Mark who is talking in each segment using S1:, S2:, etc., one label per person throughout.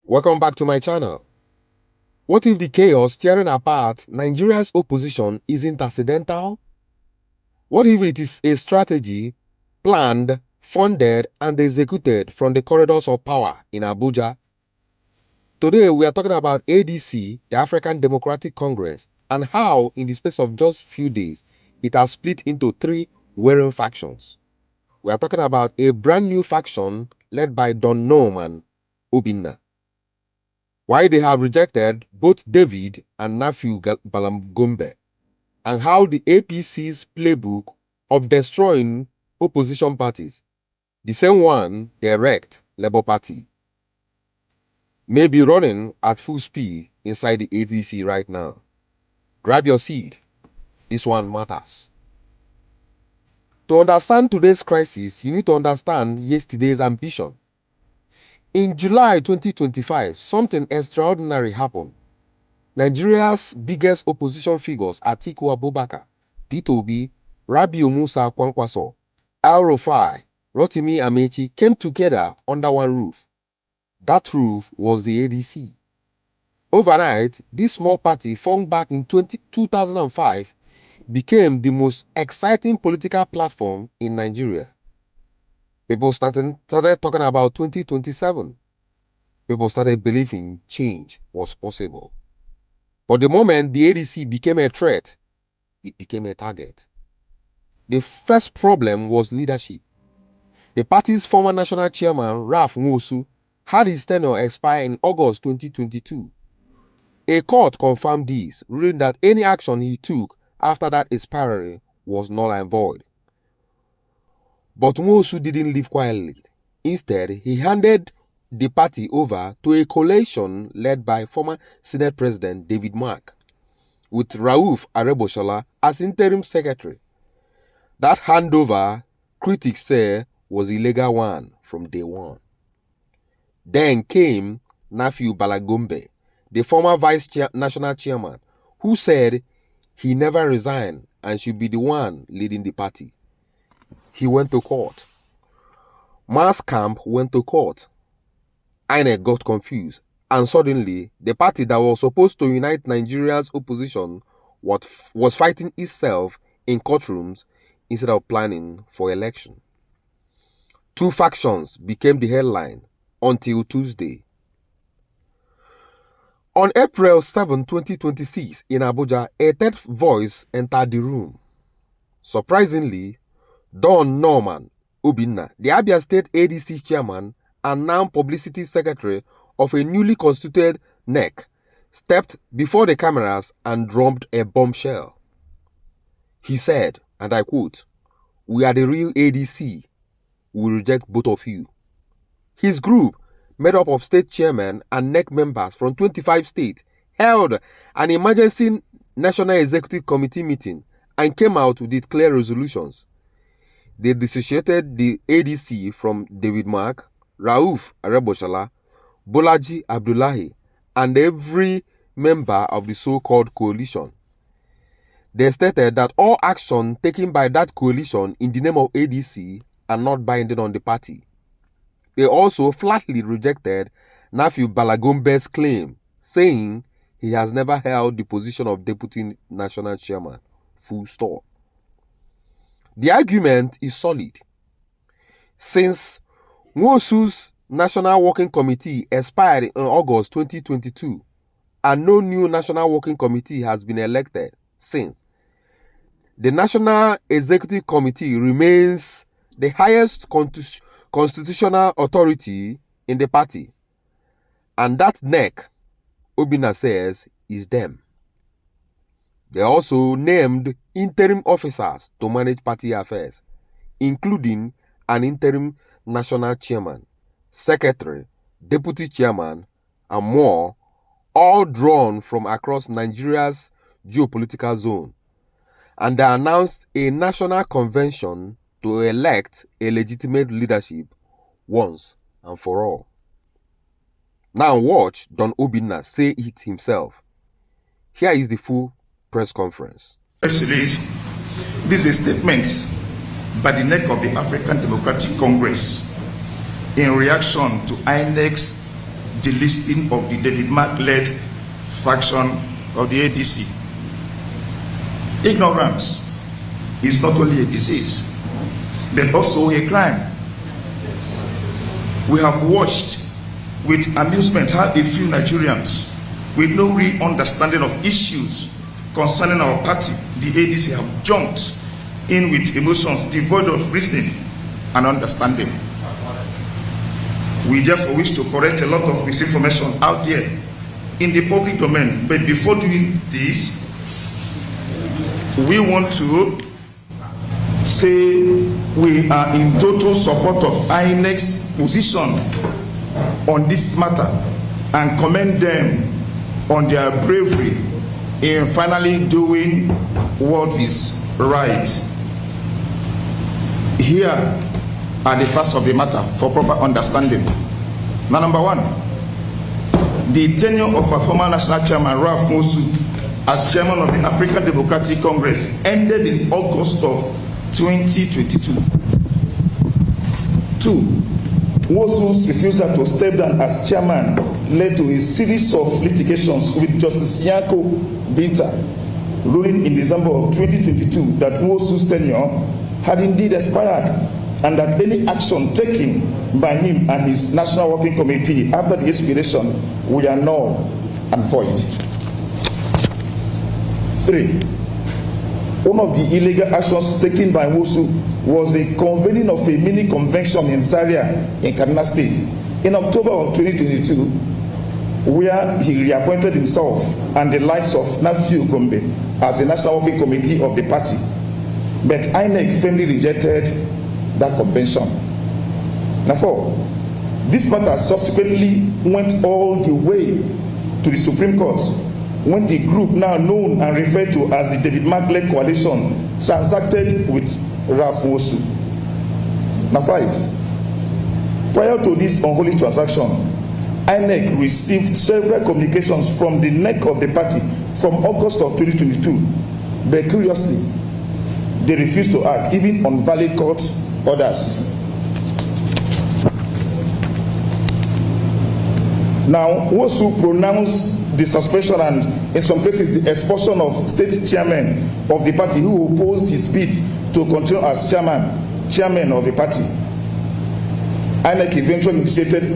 S1: Welcome back to my channel. What if the chaos tearing apart Nigeria's opposition isn't accidental? What if it is a strategy planned, funded, and executed from the corridors of power in Abuja? Today we are talking about ADC, the African Democratic Congress, and how in the space of just few days it has split into three warring factions. We are talking about a brand new faction led by Don Noam and Obinna. Why they have rejected both David and nephew Bala Gombe, and how the APC's playbook of destroying opposition parties, the same one they wrecked Labour Party, may be running at full speed inside the ADC right now. Grab your seat. This one matters. To understand today's crisis, you need to understand yesterday's ambition. In July 2025, something extraordinary happened. Nigeria's biggest opposition figures, Atiku Abubakar, Peter Obi, Rabiu Musa Kwankwaso, El-Rufai, Rotimi Amechi came together under one roof. That roof was the ADC. Overnight, this small party formed back in 2005 became the most exciting political platform in Nigeria. People started talking about 2027. People started believing change was possible. But the moment the ADC became a threat, it became a target. The first problem was leadership. The party's former national chairman, Ralph Nwosu, had his tenure expire in August 2022. A court confirmed this, ruling that any action he took after that expiry was null and void. But Nwosu didn't live quietly. Instead, he handed the party over to a coalition led by former Senate President David Mark, with Rauf Aregbesola as interim secretary. That handover, critics say, was a illegal one from day one. Then came nephew Bala Gombe, the former national chairman, who said he never resigned and should be the one leading the party. He went to court. Mass Camp went to court. INEC got confused, and suddenly the party that was supposed to unite Nigeria's opposition was fighting itself in courtrooms instead of planning for election. Two factions became the headline until Tuesday. On April 7, 2026, in Abuja, a third voice entered the room. Surprisingly, Don Norman Obinna, the Abia State ADC chairman and now publicity secretary of a newly constituted NEC, stepped before the cameras and drummed a bombshell. He said, and I quote, "We are the real ADC. We reject both of you." His group, made up of state chairmen and NEC members from 25 states, held an emergency National Executive Committee meeting and came out with clear resolutions. They dissociated the ADC from David Mark, Rauf Aregbesola, Bolaji Abdullahi, and every member of the so-called coalition. They stated that all action taken by that coalition in the name of ADC are not binding on the party. They also flatly rejected nephew Bala Gombe's claim, saying he has never held the position of deputy national chairman. Full stop. The argument is solid. Since Nwosu's National Working Committee expired in August 2022, and no new National Working Committee has been elected since, the National Executive Committee remains the highest constitutional authority in the party, and that NEC, Obinna says, is them. They also named interim officers to manage party affairs, including an interim national chairman, secretary, deputy chairman, and more, all drawn from across Nigeria's geopolitical zone. And they announced a national convention to elect a legitimate leadership once and for all. Now watch Don Obinna say it himself. Here is the full press conference.
S2: Press release. This is a statement by the NEC of the African Democratic Congress in reaction to INEC's delisting of the David Mark-led faction of the ADC. Ignorance is not only a disease, but also a crime. We have watched with amusement how a few Nigerians with no real understanding of issues concerning our party, the ADC, have jumped in with emotions devoid of reasoning and understanding. We therefore wish to correct a lot of misinformation out there in the public domain. But before doing this, we want to say we are in total support of INEC's position on this matter and commend them on their bravery in finally doing what is right. Here are the facts of the matter for proper understanding. Now, number one, the tenure of our former national chairman, Ralph Mosu, as chairman of the African Democratic Congress ended in August of 2022. Two, Mosu's refusal to step down as chairman led to a series of litigations with Justice Yanko Binta, ruling in December of 2022 that Mosu's tenure had indeed expired and that any action taken by him and his National Working Committee after the expiration were null and void. 3. One of the illegal actions taken by Mosu was the convening of a mini convention in Zaria in Kaduna State in October of 2022, where he reappointed himself and the likes of Nafiu Gombe as the National Working Committee of the party. But INEC firmly rejected that convention. Now, 4. This matter subsequently went all the way to the Supreme Court when the group now known and referred to as the David Mark-led coalition transacted with Ralph Mosu. Now, 5. Prior to this unholy transaction, INEC received several communications from the neck of the party from August of 2022, but curiously, they refused to act even on valid court orders. Now, Mosu pronounced the suspension and, in some cases, the expulsion of state chairmen of the party who opposed his bid to continue as chairman of the party. INEC eventually initiated an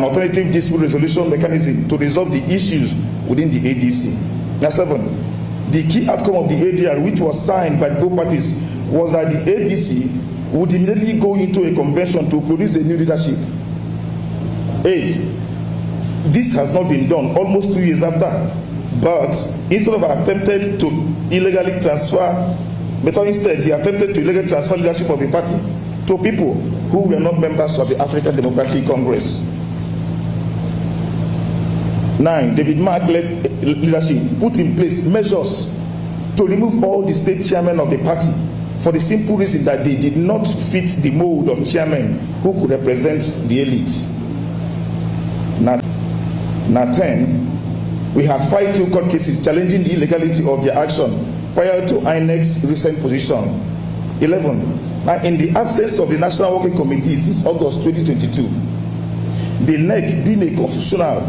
S2: alternative dispute resolution mechanism to resolve the issues within the ADC. Now, 7. The key outcome of the ADR, which was signed by both parties, was that the ADC would immediately go into a convention to produce a new leadership. 8. This has not been done almost 2 years after, but instead of attempted to illegally transfer, he attempted to illegally transfer leadership of the party to people who were not members of the African Democratic Congress. 9. David Mark-led leadership put in place measures to remove all the state chairmen of the party for the simple reason that they did not fit the mold of chairmen who could represent the elite. Now 10, we have filed 2 court cases challenging the illegality of their action prior to INEC's recent position. 11, now in the absence of the National Working Committee since August 2022, the NEC, being a constitutional,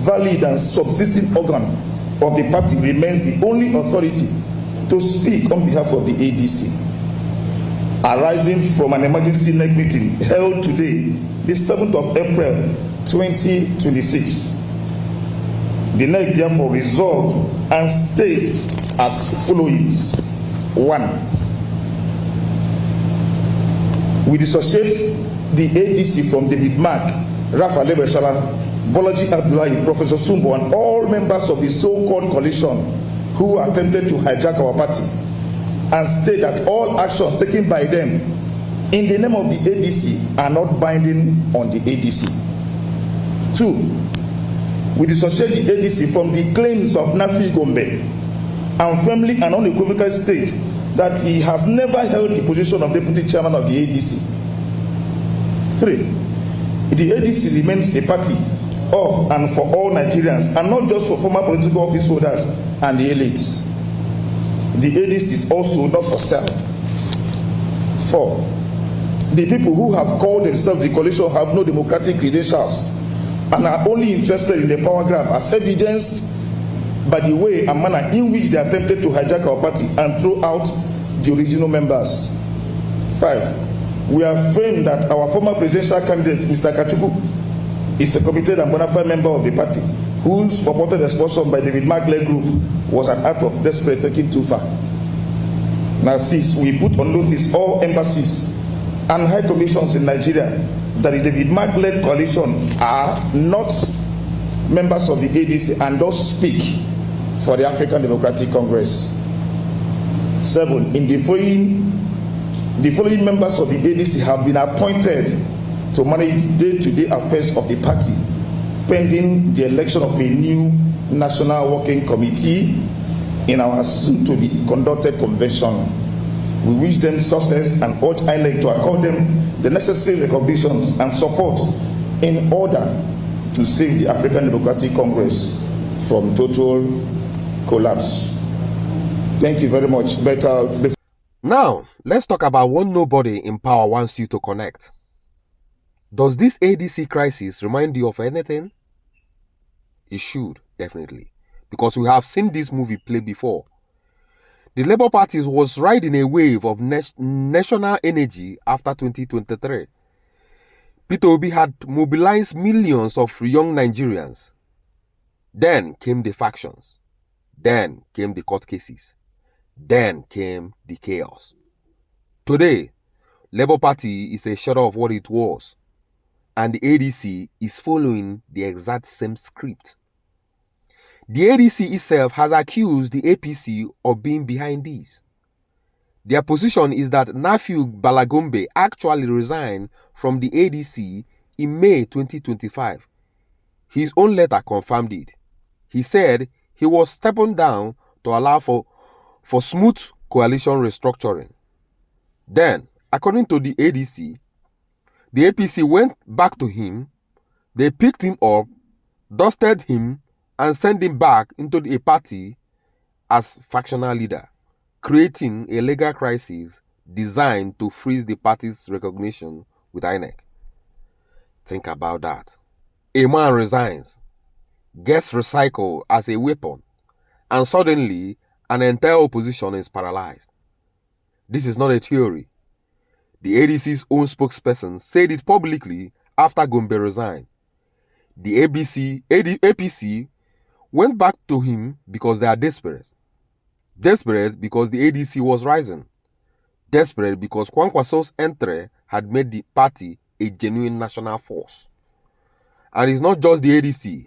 S2: valid and subsisting organ of the party, remains the only authority to speak on behalf of the ADC. Arising from an emergency NEC meeting held today, the 7th of April 2026, the NEC therefore resolved and states as follows. 1. We dissociate the ADC from David Mark, Rafa Lebeshala, Bolaji Abdullahi, Professor Sumbo, and all members of the so-called coalition who attempted to hijack our party, and state that all actions taken by them in the name of the ADC are not binding on the ADC. 2. We dissociate the ADC from the claims of Nafi Gombe and firmly and unequivocally state that he has never held the position of deputy chairman of the ADC. 3. The ADC remains a party of and for all Nigerians, and not just for former political office holders and the elites. The ADC is also not for sale. 4. The people who have called themselves the coalition have no democratic credentials and are only interested in the power grab, as evidenced by the way and manner in which they attempted to hijack our party and throw out the original members. 5. We affirm that our former presidential candidate, Mr. Kachuku, is a committed and bona fide member of the party, whose purported expulsion by David Mark-led group was an act of desperate taking too far. Now, 6. We put on notice all embassies and high commissions in Nigeria that the David Mark-led coalition are not members of the ADC and don't speak for the African Democratic Congress. 7. In the following members of the ADC have been appointed to manage day-to-day affairs of the party, pending the election of a new national working committee in our soon-to-be conducted convention. We wish them success and urge INEC to accord them the necessary recognitions and support in order to save the African Democratic Congress from total collapse. Thank you very much.
S1: Now, let's talk about what nobody in power wants you to connect. Does this ADC crisis remind you of anything? It should, definitely, because we have seen this movie play before. The Labour Party was riding a wave of national energy after 2023. Peter Obi had mobilized millions of young Nigerians. Then came the factions. Then came the court cases. Then came the chaos. Today, Labour Party is a shadow of what it was, and the ADC is following the exact same script. The ADC itself has accused the APC of being behind this. Their position is that Nephew Bala Gombe actually resigned from the ADC in May 2025. His own letter confirmed it. He said he was stepping down to allow for smooth coalition restructuring. Then, according to the ADC, the APC went back to him, they picked him up, dusted him, and sent him back into a party as factional leader, creating a legal crisis designed to freeze the party's recognition with INEC. Think about that. A man resigns, gets recycled as a weapon, and suddenly an entire opposition is paralyzed. This is not a theory. The ADC's own spokesperson said it publicly after Gombe resigned. The APC went back to him because they are desperate. Desperate because the ADC was rising. Desperate because Kwankwaso's entry had made the party a genuine national force. And it's not just the ADC.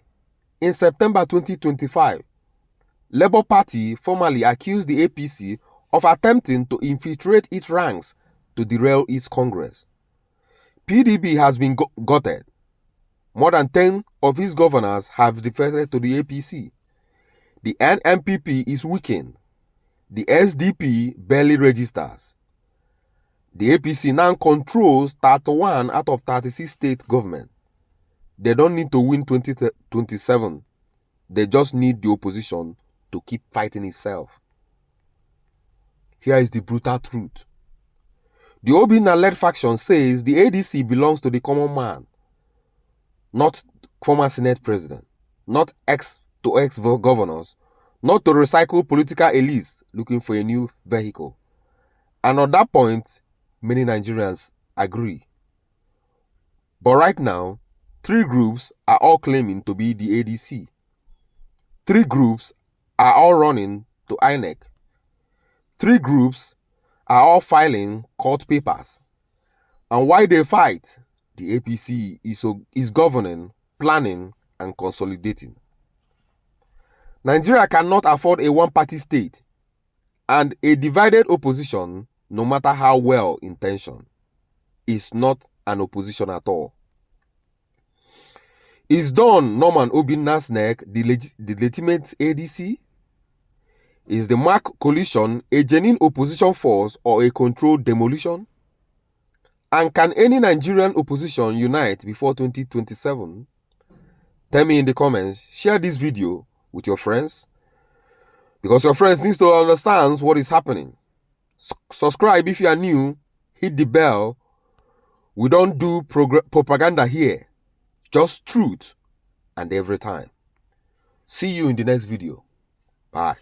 S1: In September 2025, Labour Party formally accused the APC of attempting to infiltrate its ranks to derail its Congress. PDP has been gutted. More than 10 of its governors have defected to the APC. The NMPP is weakened. The SDP barely registers. The APC now controls 31 out of 36 state government. They don't need to win 2027. They just need the opposition to keep fighting itself. Here is the brutal truth. The Obinna-led faction says the ADC belongs to the common man, not former Senate president, not ex-governors, not to recycle political elites looking for a new vehicle. And on that point, many Nigerians agree. But right now, 3 groups are all claiming to be the ADC. 3 groups are all running to INEC. 3 groups are all filing court papers. And why they fight? The APC is governing, planning, and consolidating. Nigeria cannot afford a one-party state, and a divided opposition, no matter how well-intentioned, is not an opposition at all. Is Don Norman Obinna's neck the legitimate ADC? Is the MARC coalition a genuine opposition force or a controlled demolition? And can any Nigerian opposition unite before 2027? Tell me in the comments. Share this video with your friends, because your friends need to understand what is happening. Subscribe if you are new. Hit the bell. We don't do propaganda here, just truth. and every time. See you in the next video. Bye.